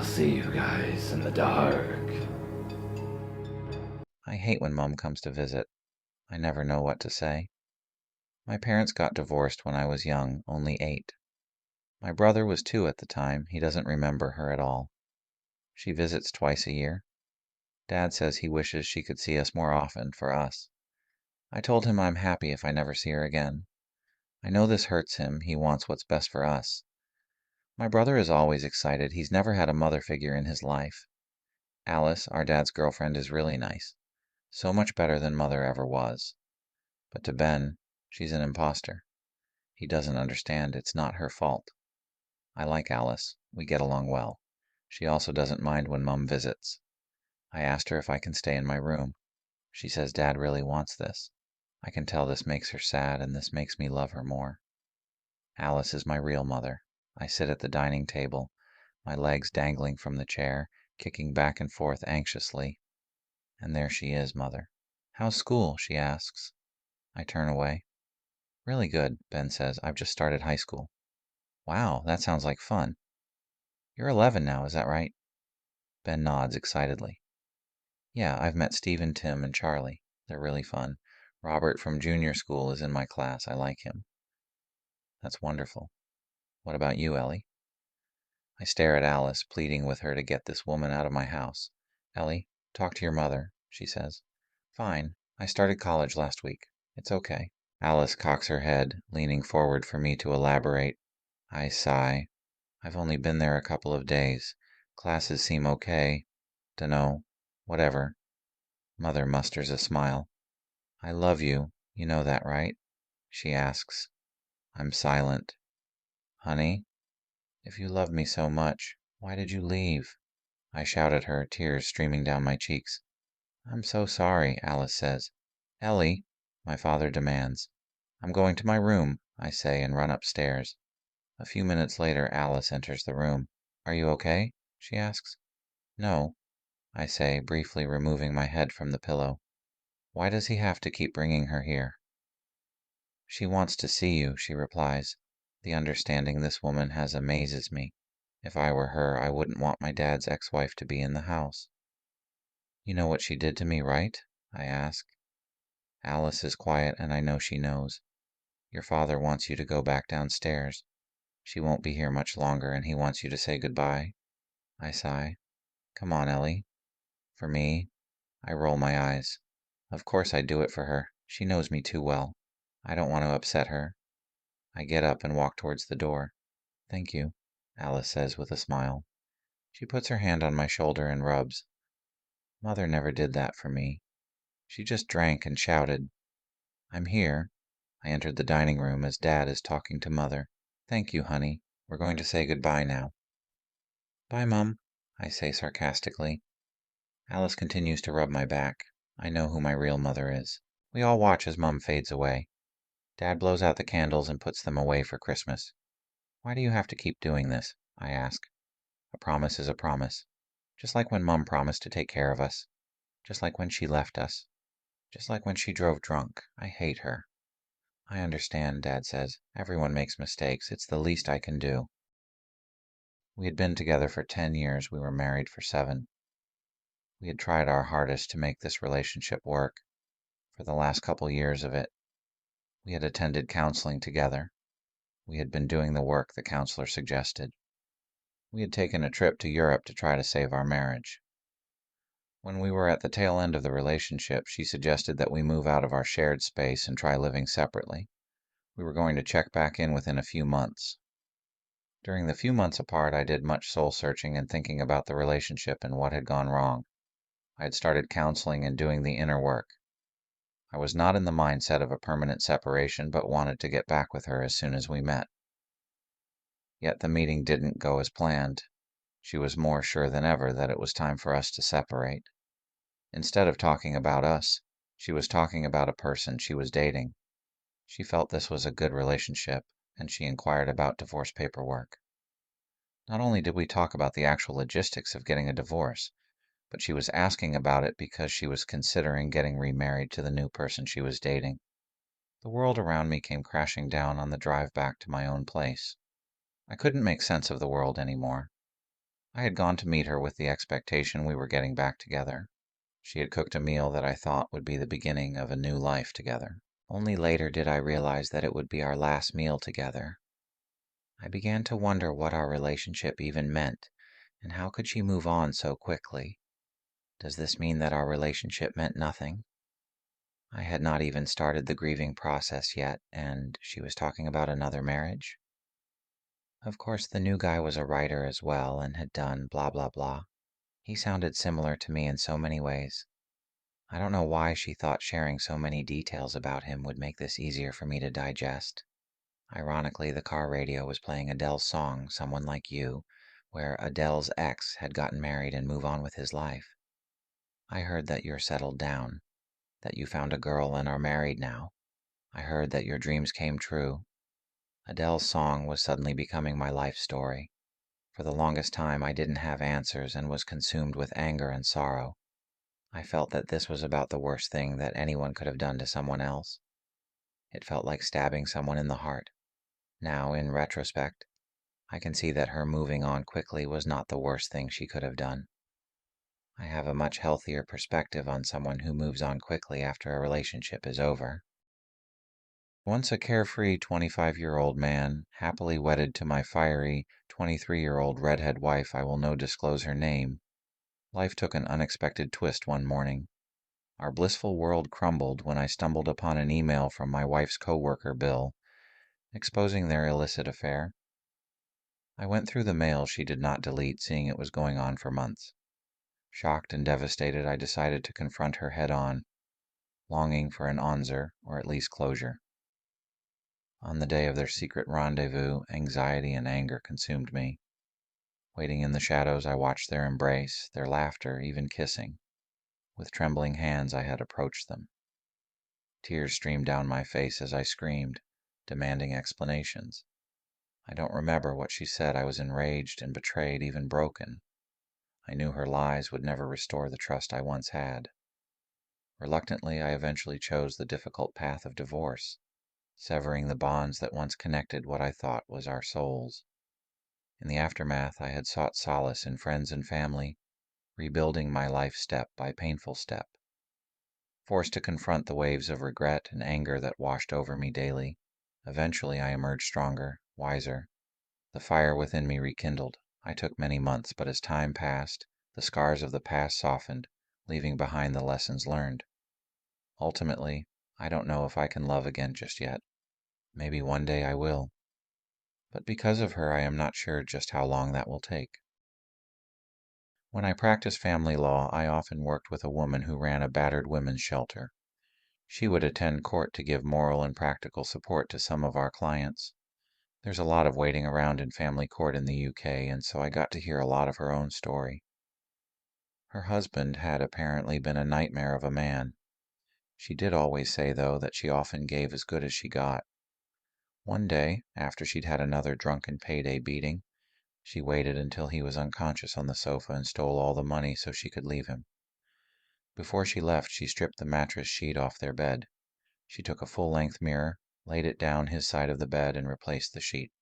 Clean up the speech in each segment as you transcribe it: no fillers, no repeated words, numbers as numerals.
see you guys in the dark. I hate when Mom comes to visit. I never know what to say. My parents got divorced when I was young, only 8. My brother was 2 at the time. He doesn't remember her at all. She visits twice a year. Dad says he wishes she could see us more often for us. I told him I'm happy if I never see her again. I know this hurts him. He wants what's best for us. My brother is always excited. He's never had a mother figure in his life. Alice, our dad's girlfriend, is really nice. So much better than Mother ever was. But to Ben, she's an imposter. He doesn't understand. It's not her fault. I like Alice. We get along well. She also doesn't mind when Mum visits. I asked her if I can stay in my room. She says Dad really wants this. I can tell this makes her sad, and this makes me love her more. Alice is my real mother. I sit at the dining table, my legs dangling from the chair, kicking back and forth anxiously. And there she is, Mother. How's school? She asks. I turn away. Really good, Ben says. I've just started high school. Wow, that sounds like fun. You're 11 now, is that right? Ben nods excitedly. Yeah, I've met Steve and Tim and Charlie. They're really fun. Robert from junior school is in my class. I like him. That's wonderful. What about you, Ellie? I stare at Alice, pleading with her to get this woman out of my house. Ellie, talk to your mother, she says. Fine. I started college last week. It's okay. Alice cocks her head, leaning forward for me to elaborate. I sigh. I've only been there a couple of days. Classes seem okay. Dunno. Whatever. Mother musters a smile. I love you. You know that, right? She asks. I'm silent. Honey, if you love me so much, why did you leave? I shout at her, tears streaming down my cheeks. I'm so sorry, Alice says. Ellie, my father demands. I'm going to my room, I say, and run upstairs. A few minutes later, Alice enters the room. Are you okay? She asks. No, I say, briefly removing my head from the pillow. Why does he have to keep bringing her here? She wants to see you, she replies. The understanding this woman has amazes me. If I were her, I wouldn't want my dad's ex-wife to be in the house. You know what she did to me, right? I ask. Alice is quiet, and I know she knows. Your father wants you to go back downstairs. She won't be here much longer, and he wants you to say goodbye. I sigh. Come on, Ellie. For me, I roll my eyes. Of course I'd do it for her. She knows me too well. I don't want to upset her. I get up and walk towards the door. Thank you, Alice says with a smile. She puts her hand on my shoulder and rubs. Mother never did that for me. She just drank and shouted. I'm here. I entered the dining room as Dad is talking to Mother. Thank you, honey. We're going to say goodbye now. Bye, Mum, I say sarcastically. Alice continues to rub my back. I know who my real mother is. We all watch as Mum fades away. Dad blows out the candles and puts them away for Christmas. Why do you have to keep doing this? I ask. A promise is a promise. Just like when Mum promised to take care of us. Just like when she left us. Just like when she drove drunk. I hate her. I understand, Dad says. Everyone makes mistakes. It's the least I can do. We had been together for 10 years. We were married for 7. We had tried our hardest to make this relationship work. For the last couple years of it, we had attended counseling together. We had been doing the work the counselor suggested. We had taken a trip to Europe to try to save our marriage. When we were at the tail end of the relationship, she suggested that we move out of our shared space and try living separately. We were going to check back in within a few months. During the few months apart, I did much soul searching and thinking about the relationship and what had gone wrong. I had started counseling and doing the inner work. I was not in the mindset of a permanent separation, but wanted to get back with her as soon as we met. Yet the meeting didn't go as planned. She was more sure than ever that it was time for us to separate. Instead of talking about us, she was talking about a person she was dating. She felt this was a good relationship, and she inquired about divorce paperwork. Not only did we talk about the actual logistics of getting a divorce, but she was asking about it because she was considering getting remarried to the new person she was dating. The world around me came crashing down on the drive back to my own place. I couldn't make sense of the world anymore. I had gone to meet her with the expectation we were getting back together. She had cooked a meal that I thought would be the beginning of a new life together. Only later did I realize that it would be our last meal together. I began to wonder what our relationship even meant, and how could she move on so quickly? Does this mean that our relationship meant nothing? I had not even started the grieving process yet, and she was talking about another marriage? Of course, the new guy was a writer as well and had done blah blah blah. He sounded similar to me in so many ways. I don't know why she thought sharing so many details about him would make this easier for me to digest. Ironically, the car radio was playing Adele's song, Someone Like You, where Adele's ex had gotten married and moved on with his life. I heard that you're settled down, that you found a girl and are married now. I heard that your dreams came true. Adele's song was suddenly becoming my life story. For the longest time, I didn't have answers and was consumed with anger and sorrow. I felt that this was about the worst thing that anyone could have done to someone else. It felt like stabbing someone in the heart. Now, in retrospect, I can see that her moving on quickly was not the worst thing she could have done. I have a much healthier perspective on someone who moves on quickly after a relationship is over. Once a carefree 25-year-old man, happily wedded to my fiery 23-year-old redhead wife, I will no disclose her name, life took an unexpected twist one morning. Our blissful world crumbled when I stumbled upon an email from my wife's coworker, Bill, exposing their illicit affair. I went through the mail she did not delete, seeing it was going on for months. Shocked and devastated, I decided to confront her head on, longing for an answer, or at least closure. On the day of their secret rendezvous, anxiety and anger consumed me. Waiting in the shadows, I watched their embrace, their laughter, even kissing. With trembling hands, I had approached them. Tears streamed down my face as I screamed, demanding explanations. I don't remember what she said. I was enraged and betrayed, even broken. I knew her lies would never restore the trust I once had. Reluctantly, I eventually chose the difficult path of divorce, severing the bonds that once connected what I thought was our souls. In the aftermath, I had sought solace in friends and family, rebuilding my life step by painful step. Forced to confront the waves of regret and anger that washed over me daily, eventually I emerged stronger, wiser. The fire within me rekindled. I took many months, but as time passed, the scars of the past softened, leaving behind the lessons learned. Ultimately, I don't know if I can love again just yet. Maybe one day I will. But because of her, I am not sure just how long that will take. When I practiced family law, I often worked with a woman who ran a battered women's shelter. She would attend court to give moral and practical support to some of our clients. There's a lot of waiting around in family court in the UK, and so I got to hear a lot of her own story. Her husband had apparently been a nightmare of a man. She did always say, though, that she often gave as good as she got. One day, after she'd had another drunken payday beating, she waited until he was unconscious on the sofa and stole all the money so she could leave him. Before she left, she stripped the mattress sheet off their bed. She took a full-length mirror, laid it down his side of the bed, and replaced the sheet.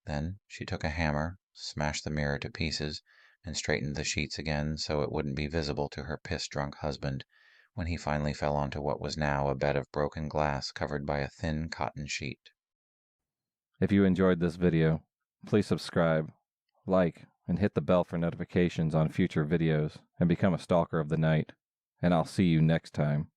Then she took a hammer, smashed the mirror to pieces, and straightened the sheets again so it wouldn't be visible to her piss-drunk husband when he finally fell onto what was now a bed of broken glass covered by a thin cotton sheet. If you enjoyed this video, please subscribe, like, and hit the bell for notifications on future videos, and become a stalker of the night. And I'll see you next time.